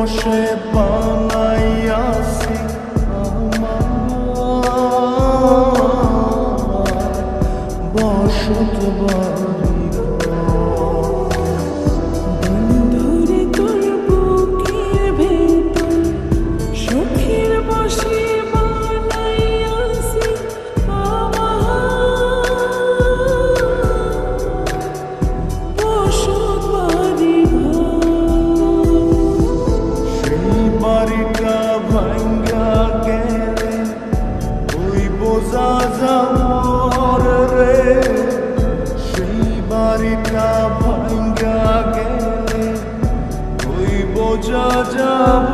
বসে বানাইয়াছি আমার বসত বাড়ি। বন্ধুরে তোর বুকের ভেতর সুখের বসে বানাইয়াছি আমার বসত বাড়ি ঘর। সেই বাড়িটা ভাঙ্গা গেলে ওই বোঝা যাবর রে, সেই বাড়িটা ভাঙ্গা গেলে ওই বোঝা যাব।